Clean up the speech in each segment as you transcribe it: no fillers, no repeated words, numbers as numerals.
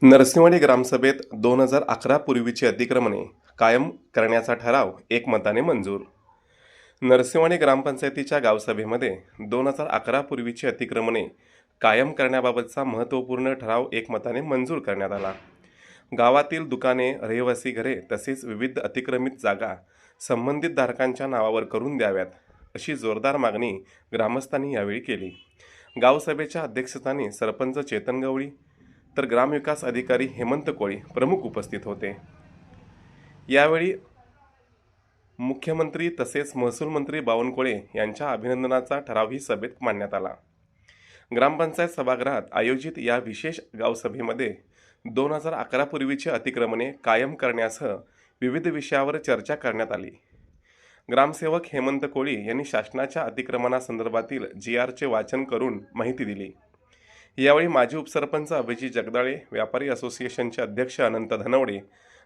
नरसिंहवाडी ग्रामसभेत 2011 पूर्वीची अतिक्रमणे कायम करण्याचा ठराव एकमताने मंजूर. नरसिंहवाडी ग्रामपंचायतीच्या गावसभेमध्ये 2011 पूर्वीची अतिक्रमणे कायम करण्याबाबतचा महत्त्वपूर्ण ठराव एकमताने मंजूर करण्यात आला. गावातील दुकाने, रहिवासी घरे तसेच विविध अतिक्रमित जागा संबंधित धारकांच्या नावावर करून द्याव्यात, अशी जोरदार मागणी ग्रामस्थांनी यावेळी केली. गावसभेच्या अध्यक्षस्थानी सरपंच चेतन गवळी तर ग्रामविकास अधिकारी हेमंत कोळी प्रमुख उपस्थित होते. यावेळी मुख्यमंत्री तसेच महसूल मंत्री बावनकुळे यांच्या अभिनंदनाचा ठरावही सभेत मांडण्यात आला. ग्रामपंचायत सभागृहात आयोजित या विशेष गावसभेमध्ये 2011 पूर्वीची अतिक्रमणे कायम करण्यासह विविध विषयावर चर्चा करण्यात आली. ग्रामसेवक हेमंत कोळी यांनी शासनाच्या अतिक्रमणासंदर्भातील GRचे वाचन करून माहिती दिली. यावेळी माजी उपसरपंच अभिजित जगदाळे, व्यापारी असोसिएशनचे अध्यक्ष अनंत धनवडे,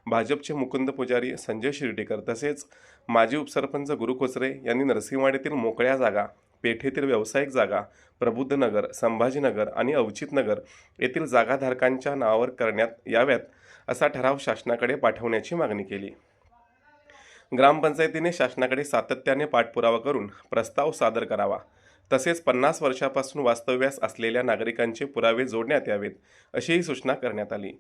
भाजपचे मुकुंद पुजारी, संजय शिर्डीकर तसेच माजी उपसरपंच गुरु कोचरे यांनी नरसिंहवाडीतील मोकळ्या जागा, पेठेतील व्यावसायिक जागा, प्रबुद्धनगर, संभाजीनगर आणि अवचितनगर येथील जागाधारकांच्या नावावर करण्यात याव्यात असा ठराव शासनाकडे पाठवण्याची मागणी केली. ग्रामपंचायतीने शासनाकडे सातत्याने पाठपुरावा करून प्रस्ताव सादर करावा, तसेच 50 वर्षापासून वास्तव्यास असलेल्या नागरिकांचे पुरावे जोडण्यात यावेत, अशीही सूचना करण्यात आली.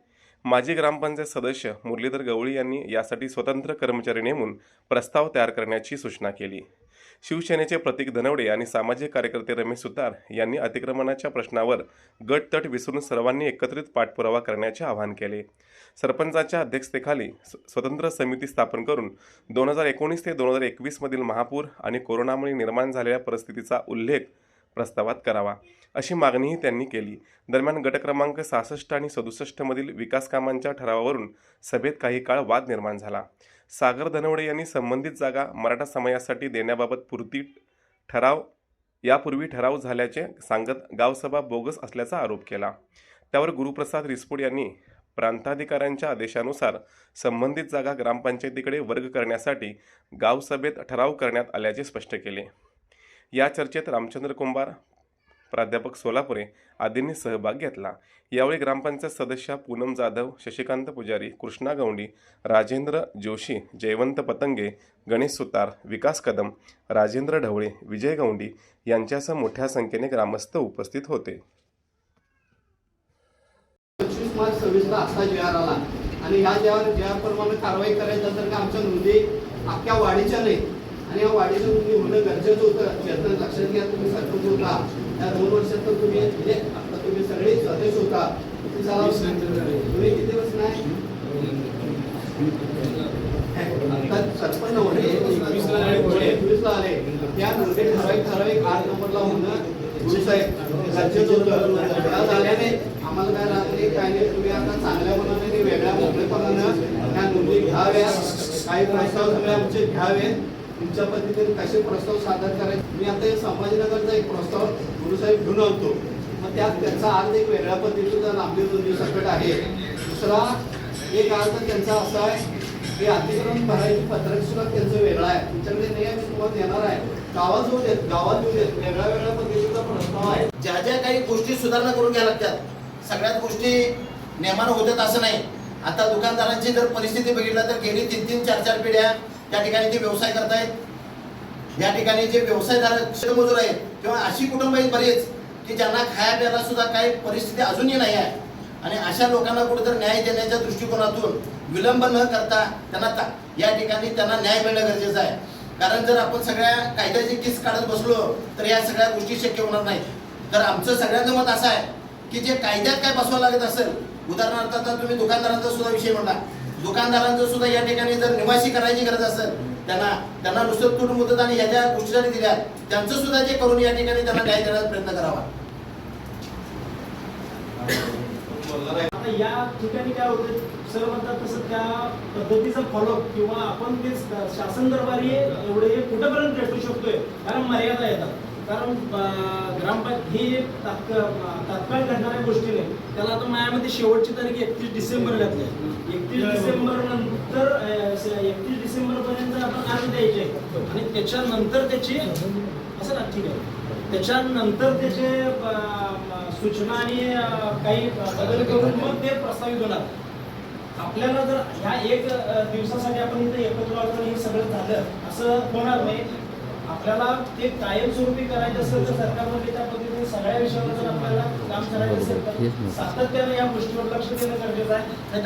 माजी ग्रामपंचायत सदस्य मुरलीधर गवळी यांनी यासाठी स्वतंत्र कर्मचारी नेमून प्रस्ताव तयार करण्याची सूचना केली. शिवसेनेचे प्रतीक धनवडे आणि सामाजिक कार्यकर्ते रमेश सुतार यांनी अतिक्रमणाच्या प्रश्नावर गटतट विसरून सर्वांनी एकत्रित पाठपुरावा करण्याचे आवाहन केले. सरपंचाच्या अध्यक्षतेखाली स्वतंत्र समिती स्थापन करून 2019 ते 2021 मधील महापूर आणि कोरोनामुळे निर्माण झालेल्या परिस्थितीचा उल्लेख प्रस्तावात करावा, अशी मागणीही त्यांनी केली. दरम्यान गट क्रमांक 66 आणि 67 मधील विकास कामांच्या ठरावावरून सभेत काही काळ वाद निर्माण झाला. सागर धनवडे यांनी संबंधित जागा मराठा समाजासाठी देण्याबाबत यापूर्वी ठराव झाल्याचे सांगत गावसभा बोगस असल्याचा आरोप केला. त्यावर गुरुप्रसाद रिसपूड यांनी प्रांताधिकाऱ्यांच्या आदेशानुसार संबंधित जागा ग्रामपंचायतीकडे वर्ग करण्यासाठी गावसभेत ठराव करण्यात आल्याचे स्पष्ट केले. या चर्चेत रामचंद्र कुंभार, प्राध्यापक सोलापुरे आदींनी सहभाग घेतला. यावेळी ग्रामपंचायत सदस्या पूनम जाधव, शशिकांत पुजारी, कृष्णा गौंडी, राजेंद्र जोशी, जयवंत पतंगे, गणेश सुतार, विकास कदम, राजेंद्र ढवळे, विजय गौंडी यांच्यासह मोठ्या संख्येने ग्रामस्थ उपस्थित होते. 25 मार्च 26 ला आता GR आला आणि ह्या GR प्रमाणे कारवाई करायचं तर आमच्या नोंदी अख्ख्या वाडीच्या नाही आणि या वाडीचं नोंदी होणं गरजेचं होतं. याचं लक्षात घ्या, तुम्ही सरपंच होता या 2 वर्षात तर तुम्ही म्हणजे आता तुम्ही सगळे सदस्य होता. तुम्ही किती वर्ष नाही आता सरपंच होणे 21 ला आले. त्या नोंदी ठराविक 8 नंबरला होणं गुरुसाहेब गरजेचं होतं. त्या झाल्याने आम्हाला काय राहते काय नाही, तुम्ही आता चांगल्या मनाने वेगळ्या मोकळेपणानं त्या नोंदी घ्याव्या, काही प्रस्ताव सगळे आमचे घ्यावे, तुमच्या पद्धतीने कसे प्रस्ताव सादर करायचे. मी आता संभाजीनगरचा एक प्रस्ताव गुरुसाहेब घेऊन आणतो, मग त्यात त्यांचा अर्थ एक वेगळ्या पद्धतीचा लांबी 2 दिवसाकडे आहे. दुसरा एक अर्थ त्यांचा असा आहे की अतिक्रमण भरायची पत्रक सुद्धा त्यांचं वेगळं आहे. तुमच्याकडे नाही आहे, तुम्हाला देणार आहे. गावात येऊ देत वेगळ्या पद्धतीचा प्रस्ताव आहे. ज्या ज्या काही गोष्टी सुधारणा करून घ्यायला लागतात, सगळ्याच गोष्टी नेमानं होतात असं नाही. आता दुकानदारांची जर परिस्थिती बघितलं तर गेली 3-3, 4-4 पिढ्या त्या ठिकाणी ते व्यवसाय करतायत. या ठिकाणी जे व्यवसायदार शेतमजूर आहेत किंवा अशी कुटुंब आहेत बरेच की ज्यांना खाया प्यायला सुद्धा काही परिस्थिती अजूनही नाही आहे. आणि अशा लोकांना कुठेतरी न्याय देण्याच्या दृष्टिकोनातून विलंब न करता या ठिकाणी त्यांना न्याय मिळणं गरजेचं आहे. कारण जर आपण सगळ्या कायद्याची किस काढत बसलो तर या सगळ्या गोष्टी शक्य होणार नाही. तर आमचं सगळ्यांचं मत असं आहे की जे कायद्यात काय बसवावं लागत असेल, उदाहरणार्थ आता तुम्ही दुकानदारांचा सुद्धा विषय म्हणला, दुकानदारांचं सुद्धा या ठिकाणी जर निवासी करायची गरज असेल, त्यांना नुसतं तूट मुदत आणि ह्या ज्या गोष्टी दिल्या त्यांचं सुद्धा जे करून या ठिकाणी त्यांना न्याय देण्याचा प्रयत्न करावा. आता या ठिकाणी काय होतं, सर म्हणतात तसं त्या पद्धतीचा फॉलोअप किंवा आपण ते शासन दरबारी एवढे कुठेपर्यंत भेटू शकतोय, कारण मर्यादा येतात. कारण ग्रामपंचायत ही तात्काळ घडणाऱ्या गोष्टी नाही. त्याला आता माझ्यामध्ये शेवटची तारीख 31 डिसेंबर घातली आहे. 31 डिसेंबर नंतर 31 डिसेंबर पर्यंत आपण अर्ज द्यायचे आणि त्याच्यानंतर त्याची असं ना ठीक आहे, त्याच्यानंतर त्याचे सूचना आणि काही बदल करून मग ते प्रस्तावित होणार. आपल्याला जर ह्या एक दिवसासाठी आपण इथे एकत्र आलो आणि हे सगळं झालं असं होणार नाही. आपल्याला ते कायमस्वरूपी करायचं असेल तर सरकारमध्ये त्या पद्धतीने सगळ्या विषयावर जर आपल्याला काम करायचं असेल तर सातत्याने या गोष्टीवर लक्ष देणं गरजेचं आहे.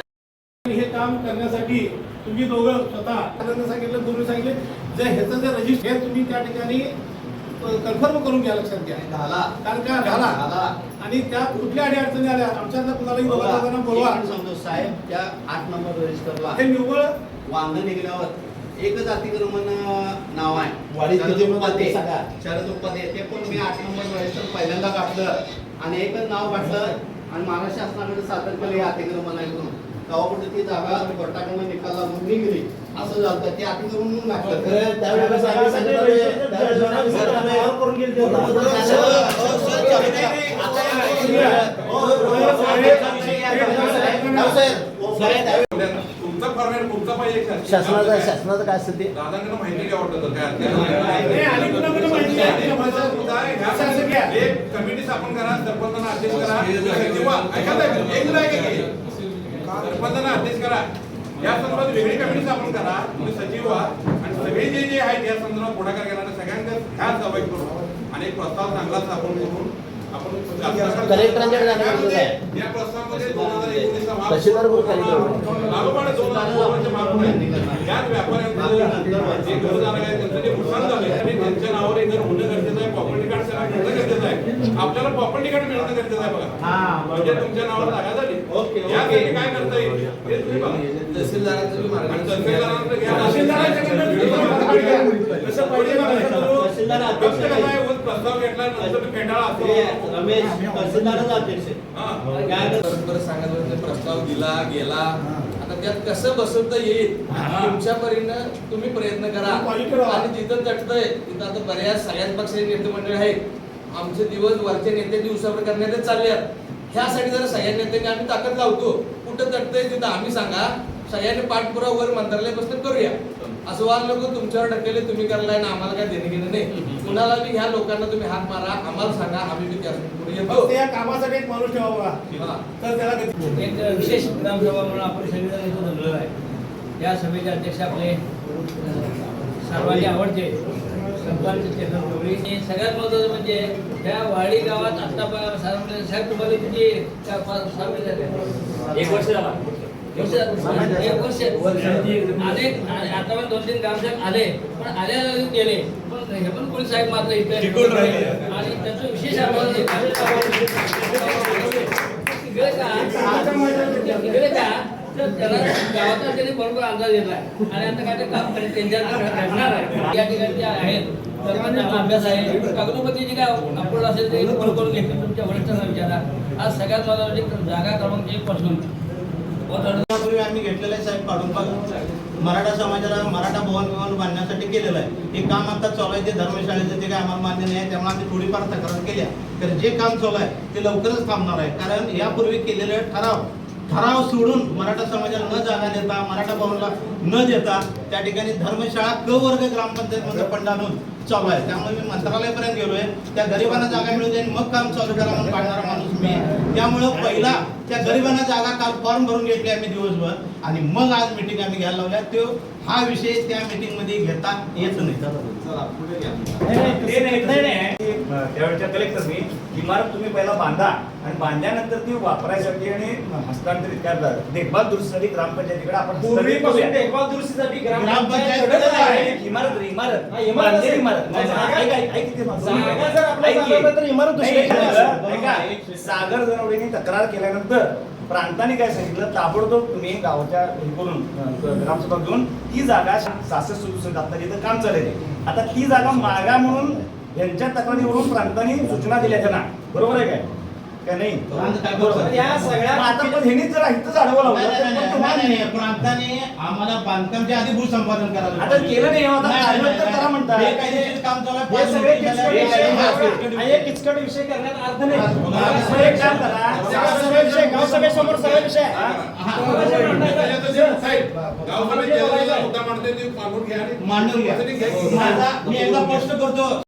हे काम करण्यासाठी तुम्ही दोघं स्वतः आनंद सांगितलं, गुरु सांगितले, जे ह्याचं जे रजिस्टर हे तुम्ही त्या ठिकाणी कन्फर्म करून घ्या, लक्षात घ्या. झाला कारण का झाला आणि त्यात कुठल्या अडचणी आल्या आमच्यातल्या कुणालाही दोघांना बोलवा. सांगतो साहेब, त्या 8 नंबर रजिस्टरला हे निव्वळ वांग निघल्यावर एकच अतिक्रमण नाव आहे, वाढीत किती शरद रुपये उपाध्ये. सांगा. शरद उपाध्ये. ते पण मी 8 नंबर रजिस्टर पहिल्यांदा काढलं आणि एकच नाव काढलं आणि महाराष्ट्र शासनाकडे सादर केलं हे अतिक्रमण आहे म्हणून. तेव्हा कुठे ती जागा कोर्टाकडून निकाल लागून निघली, असं झालं. ते अतिक्रमण म्हणून घातलं. त्यावेळेस आम्ही सांगितलं, त्यावेळेस आम्ही सांगितलं, करून गेले ते होतं. तुमचा फॉर्मॅट तुमचा पाहिजे शासनाचं काय असेल ते दादांना माहिती घ्या वाटतं तर नाही, आणि कुणाकडे माहिती आहे? एक कमिटी स्थापन करा, सरपंचांना अध्यक्ष करा, किंवा सरपंचांना अध्यक्ष करा, या संदर्भात वेगळी कमिटी स्थापन करा, तुम्ही सचिव व्हा आणि सगळे जे आहेत या संदर्भात पुढाकार घेणारे सगळ्यांना ह्याच सहभागी करू आणि एक प्रस्ताव चांगला स्थापन करून आपण कलेक्टरांच्याकडे जाणं गरजेचं आहे. या प्रस्तावामध्ये 2019 चा तहसीलदार बोलू कलेक्टर. लागोपाठ 2 लाख रुपयांच्या मागून आहे. याच व्यापाऱ्यांचं जे घरदार आहे त्यांचं जे नुकसान झालंय आणि त्यांच्या नावावर एक घर होणं गरजेचं आहे, प्रॉपर्टी कार्ड सगळं घेणं गरजेचं आहे. आपल्याला प्रॉपर्टी कार्ड मिळणं गरजेचं आहे बघा. म्हणजे तुमच्या नावावर जागा झाली. यासाठी काय करता येईल हे तुम्ही बघा. तहसीलदारांचं बी आणि मार्गदर्शन तहसीलदारांचं घ्या. कसं पाहिजे ना, कसं करू? फक्त कसं आहे, उगाच प्रस्ताव घेतला नंतर फेटाळा असतो. रमेश तहसीलदारच अध्यक्ष आहे. हा. बरोबर सांगितलं प्रस्ताव दिला गेला, आता त्यात कसं बसवता येईल तुमच्या परीनं तुम्ही प्रयत्न करा. आणि जिथं तटतंय तिथं आता बऱ्याच सगळ्याच पक्षाचे नेते मंडळी आहेत. आमचे दिवस वरच्या नेते दिवसावर करण्यात चालले. ह्यासाठी जर सगळ्या नेत्यांनी आम्ही ताकद लावतो. कुठं तटतंय तिथं आम्ही सांगा, सगळ्यांनी पाठपुरावा वर मंत्रालयापासून करूया. असं वाद लोक तुमच्यावर ढकले, तुम्ही करलाय ना, आम्हाला काय देणं घेणं नाही. कुणाला बी ह्या लोकांना तुम्ही हात मारा, आम्हाला सांगा, आम्ही बी त्यातून पुढे येतो. फक्त या कामासाठी एक माणूस ठेवा बघा. हा. तर त्याला गती. एक विशेष ग्रामसभा म्हणून आपण सगळेजण इथं जमलेलो आहे. या सभेचे अध्यक्ष आपले सर्वांनी आवडते सरपंच चेतन गवळी. सगळ्यात महत्त्वाचं म्हणजे त्या वाडी गावात आता साहेब तुम्हाला किती 1 वर्ष झाला. 1 वर्ष आले. आता पण 2-3 ग्रामसेवक आले, पण आल्याला गेले. पण हे पण कोणी साहेब मात्र इथे आणि त्याचं विशेष इकडे का तर त्याला गावाचा त्यांनी बरोबर अंदाज घेतला आणि आता काय ते काम त्यांच्या घडणार आहे. या ठिकाणी जे आहेत सर्वांचा अभ्यास आहे. कागदोपत्री जे काय अप्रूव्ह असेल ते फॉलो करून घेतले. तुमच्या वरिष्ठांना विचारा. आज सगळ्यात मला म्हणजे जागा क्रमांक 1 पासून यापूर्वी आम्ही घेतलेलं आहे साहेब काढून मराठा समाजाला मराठा भवन बांधण्यासाठी केलेलं आहे. हे काम आता चालू आहे, ते धर्मशाळेचं ते काय आम्हाला मान्य नाही आहे. त्यामुळे आम्ही थोडीफार तक्रार केल्या. तर जे काम चालू आहे ते लवकरच थांबणार आहे. कारण यापूर्वी केलेले ठराव सोडून मराठा समाजाला न जागा देता, मराठा भवनला न देता त्या ठिकाणी धर्मशाळा क वर्ग ग्रामपंचायतमध्ये फंड आणून चालू आहे. त्यामुळे मी मंत्रालयापर्यंत गेलोय. त्या गरिबांना जागा मिळू दे आणि मग काम चालू करा म्हणून काढणारा माणूस मी. त्यामुळं पहिला त्या गरिबांना जागा काल फॉर्म भरून घेतली आम्ही दिवसभर आणि मग आज मीटिंग आम्ही घ्यायला लावल्या. तो हा विषय त्या मीटिंग मध्ये घेता येत नाही. चला पुढे घ्या. त्यावेळच्या कलेक्टरनी इमारत तुम्ही पहिला बांधा आणि बांधल्यानंतर ती वापरायसाठी आणि हस्तांतरित करतात. देखभाल दुरुस्तीसाठी ग्रामपंचायतीकडे आपण पूर्वीपासून देखभाल दुरुस्तीसाठी ग्रामपंचायत इमारत इमारत बांधलेली इमारत. सागर जनवडीने तक्रार केल्यानंतर प्रांताने काय सांगितलं, ताबडतोब तुम्ही गावाच्या करून ग्रामसभा घेऊन ती जागा 66 आता जिथं काम चालले. आता ती जागा मागा म्हणून यांच्या तक्रारीवरून प्रांताने सूचना दिल्या त्यांना. बरोबर आहे काय नाही? या सगळ्या आता पण ह्यांनी जर इथंच अडवं लावलं. प्रांताने आम्हाला बांधकामच्या आधी भूसंपादन करायला आता केलं नाही, आता काढलं तर करा म्हणतात. बेकायदेशीर काम चालू आहे. हे सगळे किचकट विषय हे आणि हे किचकट विषय करण्यात अर्थ नाही. असं एक काम करा. सगळे विषय गावसभेसमोर सगळे विषय गावसभेत मुद्दा मांडते ते मांडून घ्या आणि मांडून घ्या. माझा मी एकदा स्पष्ट करतो.